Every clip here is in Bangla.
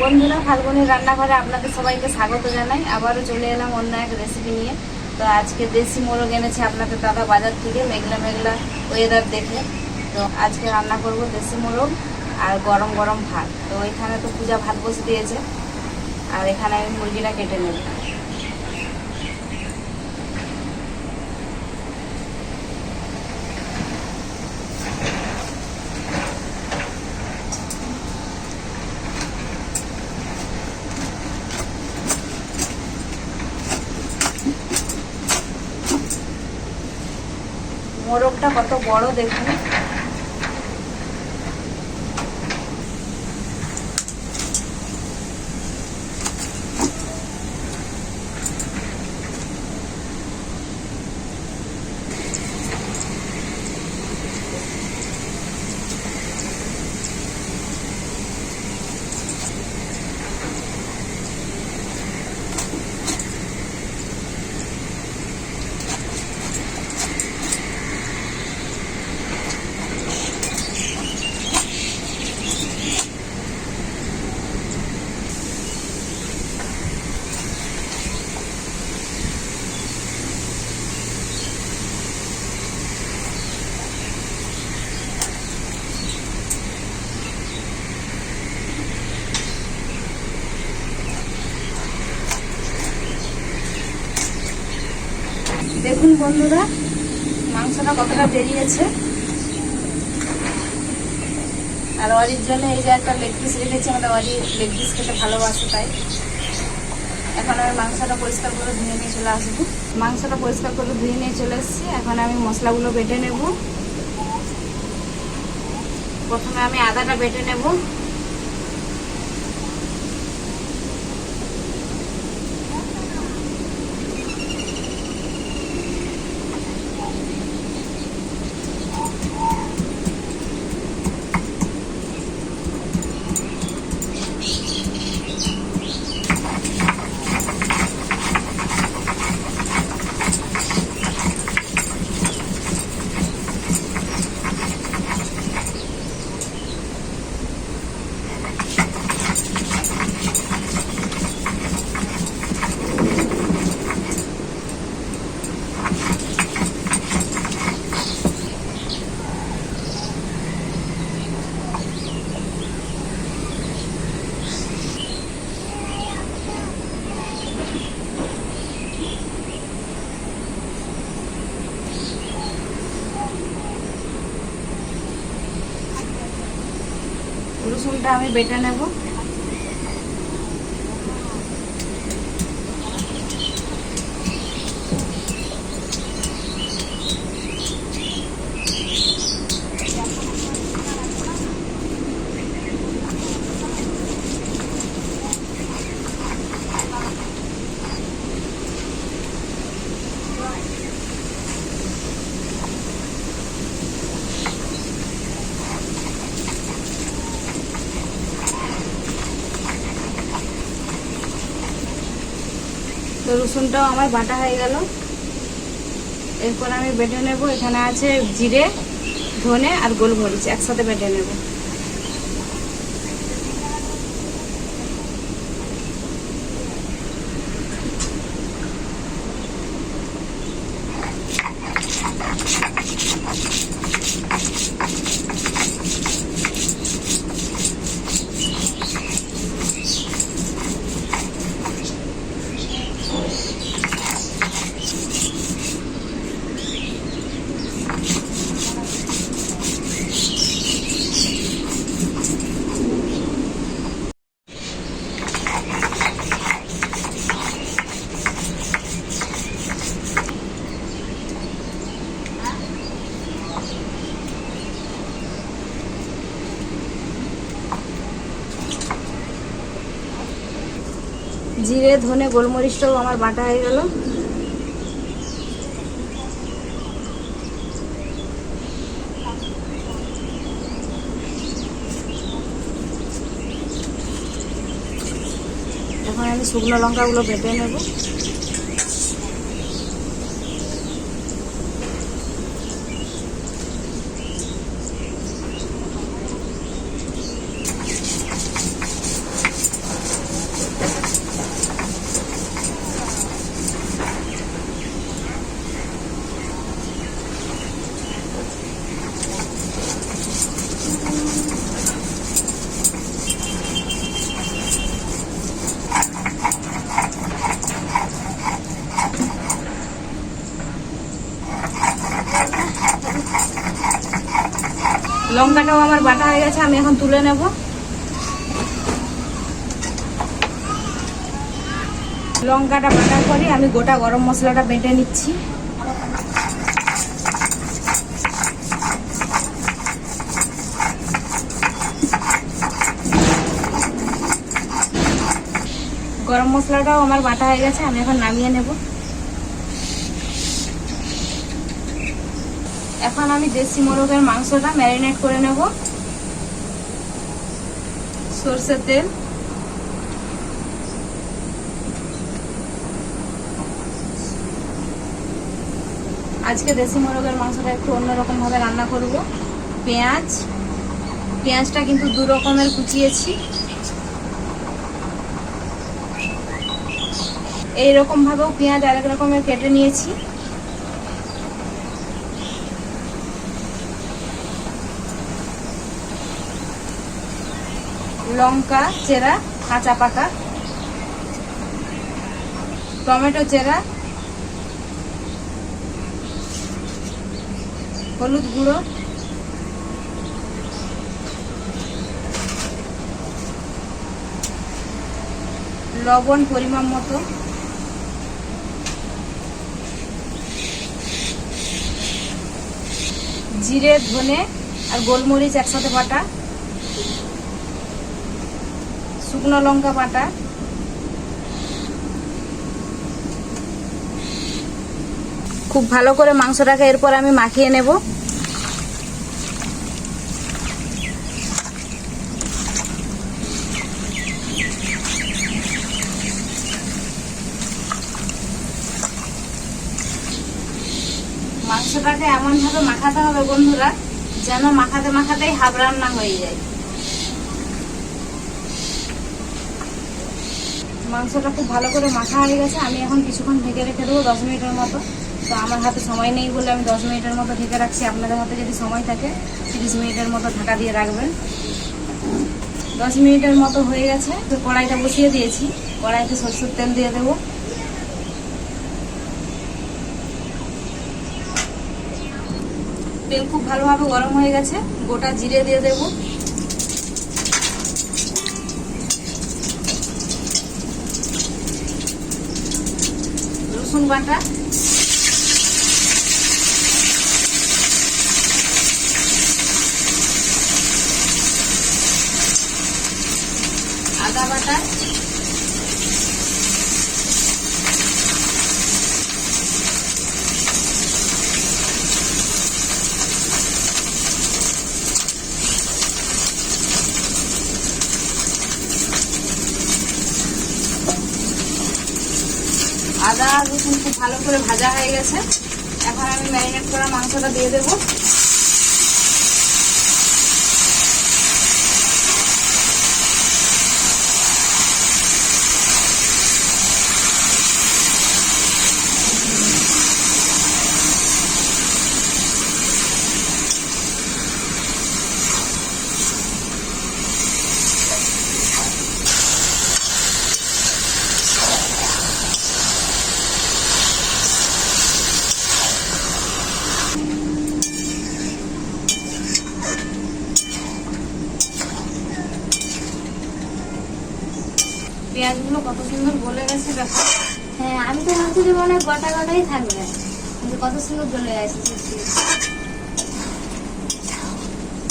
বন্ধুরা, ফাল্গুনির রান্নাঘরে আপনাদের সবাইকে স্বাগত জানাই। আবারও চলে এলাম অন্য এক রেসিপি নিয়ে। তো আজকে দেশি মোরগ এনেছে আপনাদের দাদা বাজার থেকে, মেঘলা মেঘলা ওয়েদার দেখে। তো আজকে রান্না করব দেশি মোরগ আর গরম গরম ভাত। তো এখানে তো পূজা ভাত বসে দিয়েছে, আর এখানে আমি মুরগিটা কেটে নেব। মোরগটা কত বড় দেখুন। দেখুন বন্ধুরা, মাংসটা কতটা বেরিয়েছে। আর অরির জন্য এই যে একটা লেগ পিস রেখেছি, আমাদের অরি লেগ পিস খেতে ভালোবাসে, তাই এখন আমি মাংসটা পরিষ্কার করে ধুয়ে নিয়ে চলে আসবো। মাংসটা পরিষ্কার করে ধুয়ে নিয়ে চলে এসেছি। এখন আমি মশলাগুলো বেটে নেব। প্রথমে আমি আদাটা বেটে নেব। রসুনটা আমি বেটে নেব। তো রসুনটাও আমার বাটা হয়ে গেল। এরপর আমি বেটে নেব। এখানে আছে জিরে, ধনে আর গোলমরিচ একসাথে বেটে নেব। জিরে, ধনে, গোলমরিচটাও আমার বাটা হয়ে গেল। এখন আমি শুকনো লঙ্কাগুলো বেটে নেব। লঙ্কাটাও আমার বাটা হয়ে গেছে, আমি এখন তুলে নেব। লঙ্কাটা বাটার পরে আমি গোটা গরম মশলাটা বেটে নিচ্ছি। গরম মশলাটাও আমার বাটা হয়ে গেছে, আমি এখন নামিয়ে নেব। এখন আমি দেশি মোরগের মাংসটা ম্যারিনেট করে নেব। সরষের তেল, আজকে দেশি মোরগের মাংসটা একটু অন্যরকম ভাবে রান্না করব। পেঁয়াজটা কিন্তু 2 রকমের কুচিয়েছি। এইরকম ভাবেও পেঁয়াজ আরেক রকমের কেটে নিয়েছি। লঙ্কা চেরা কাঁচা পাকা, টমেটো চেরা, হলুদ গুঁড়ো, লবণ পরিমাণ মতো, জিরে ধনে আর গোলমরিচ একসাথে বাটা, শুকনো লঙ্কা বাটা, খুব ভালো করে মাংসটাকে এরপর আমি মাখিয়ে নেব। মাংসটাকে এমন ভাবে মাখাতে হবে বন্ধুরা, যেন মাখাতে মাখাতেই হাফ রান্না হয়ে যায়। মাংসটা খুব ভালো করে মাখা হয়ে গেছে, আমি এখন কিছুক্ষণ ঢেকে রেখে দেবো 10 মিনিটের মতো। তো আমার হাতে সময় নেই বলে আমি 10 মিনিটের মতো ঢেকে রাখছি। আপনাদের হাতে যদি সময় থাকে 30 মিনিটের মতো ঢাকা দিয়ে রাখবেন। 10 মিনিটের মতো হয়ে গেছে, তো কড়াইটা বসিয়ে দিয়েছি। কড়াইতে সরষের তেল দিয়ে দেবো। তেল খুব ভালোভাবে গরম হয়ে গেছে, গোটা জিরে দিয়ে দেবো। রসুন বাটা, আদা বাটা, আদা রসুন খুব ভালো করে ভাজা হয়ে গেছে। এখন আমি ম্যারিনেট করা মাংসটা দিয়ে দেব। পেঁয়াজগুলো কত সুন্দর গলে গেছে দেখো। হ্যাঁ, আমি তো ভাবছি যে মনে হয় গোটা গোটাই থাকবে, কিন্তু কত সুন্দর গলে গেছে।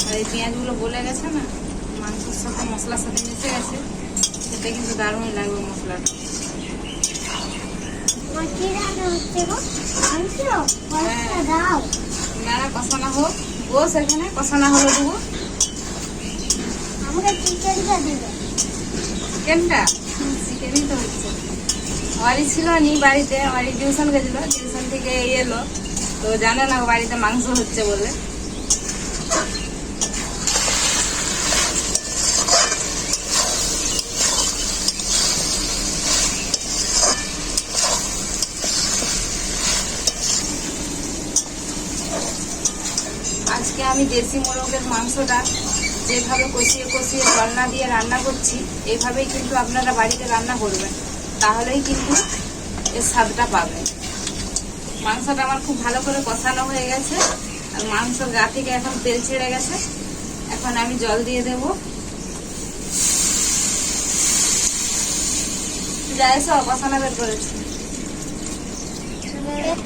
আর এই পেঁয়াজগুলো গলে গেছে না, মাংসের সাথে মশলার সাথে মিশে গেছে, খেতে কিন্তু দারুণ লাগবে মশলাটা। কি রান্না হচ্ছে গো? মাংস দাও। নাড়া কষানো হোক, বস এখানে কষানো হলো দেবো। আমাকে চিকেনটা দিবে। চিকেনটা চিকেনই তো হচ্ছে। আমারই ছিল নি বাড়িতে, আমারই টিউশন গেছিল, টিউশন থেকে এলো তো জানে না বাড়িতে মাংস হচ্ছে বলে। আজকে আমি দেশি মোরগের মাংসটা যেভাবে কষিয়ে কষিয়ে জলনা দিয়ে রান্না করছি, এইভাবেই কিন্তু আপনারা বাড়িতে রান্না করবেন, তাহলেই কিন্তু এর স্বাদটা পাবেন। মাংসটা আমার খুব ভালো করে কষানো হয়ে গেছে, আর মাংসর গা থেকে এখন তেল ছেড়ে গেছে। এখন আমি জল দিয়ে দেবো। যাই সব কষানো বের করেছি।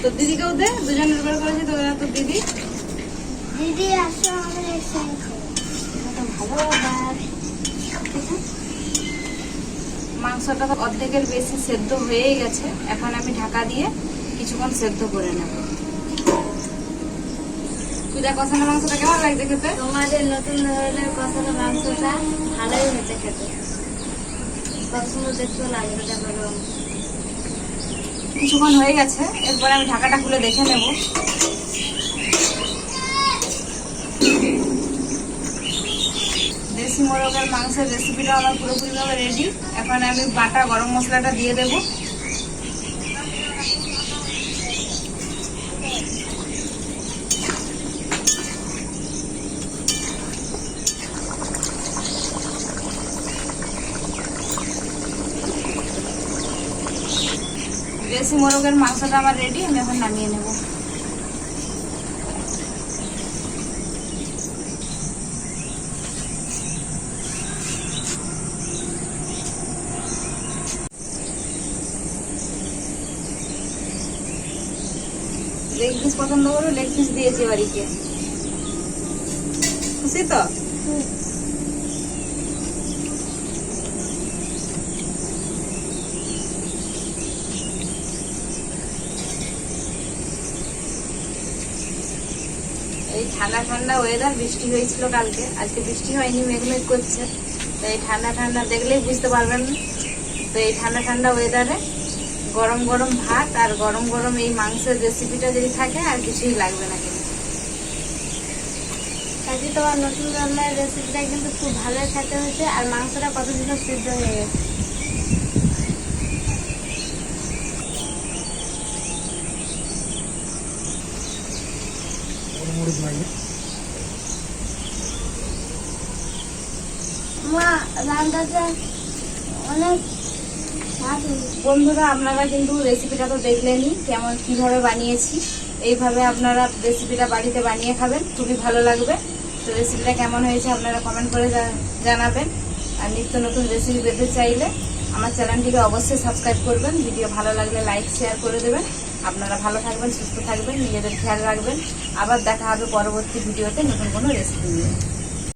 তোর দিদিকেও দে, দুজনের বের করেছি তোর দিদি। দিদি আসো আমাদের একসঙ্গে ভালো আবার মাংসটা তো অর্ধেকের বেশি সেদ্ধ হয়ে গেছে। এখন আমি ঢাকা দিয়ে কিছুক্ষণ সেদ্ধ করে নেব। পূজা কষানো মাংসটা কেমন লাগছে খেতে? তোমাদের নতুন ধরনের কষানো মাংসটা ভালোই হয়েছে খেতে, কত সুন্দর দেখতেও লাগবে। দেখো কিছুক্ষণ হয়ে গেছে, এরপরে আমি ঢাকাটা খুলে দেখে নেব। দেশি মোরগের মাংসের রেসিপিটা আমার পুরোপুরিভাবে রেডি। এখন আমি বাটা গরম মশলাটা দিয়ে দেব। দেশি মোরগের মাংসটা আমার রেডি, আমি এখন নামিয়ে নেব। লেগ পিস পছন্দ করো, লেগ পিস দিয়েছি বাড়িকে। খুশি তো? এই ঠান্ডা ঠান্ডা ওয়েদার, বৃষ্টি হয়েছিল কালকে, আজকে বৃষ্টি হয়নি, মেঘমেঘ করছে। তো এই ঠান্ডা ঠান্ডা দেখলেই বুঝতে পারবেন। তো এই ঠান্ডা ঠান্ডা ওয়েদারে গরম গরম ভাত আর গরম গরম এই মাংসের রেসিপিটা যদি থাকে আর কিছুই লাগবে না। কিন্তু কাজে তোমার নতুন রান্নার রেসিপিটা কিন্তু খুব ভালো খেতে হয়েছে, আর মাংসটা কত দিন সিদ্ধ হয়ে গেছে। মা রান্নাটা অনেক স্বাদ হয়েছে। বন্ধুরা, আপনারা কিন্তু রেসিপিটা তো দেখলেনই কেমন কিভাবে বানিয়েছি। এইভাবে আপনারা রেসিপিটা বাড়িতে বানিয়ে খাবেন, খুবই ভালো লাগবে। তো রেসিপিটা কেমন হয়েছে আপনারা কমেন্ট করে জানাবেন। আর নিত্য নতুন রেসিপি পেতে চাইলে আমার চ্যানেলটিকে অবশ্যই সাবস্ক্রাইব করবেন। ভিডিও ভালো লাগলে লাইক শেয়ার করে দেবেন। আপনারা ভালো থাকবেন, সুস্থ থাকবেন, নিজেদের খেয়াল রাখবেন। আবার দেখা হবে পরবর্তী ভিডিওতে নতুন কোনো রেসিপি নিয়ে।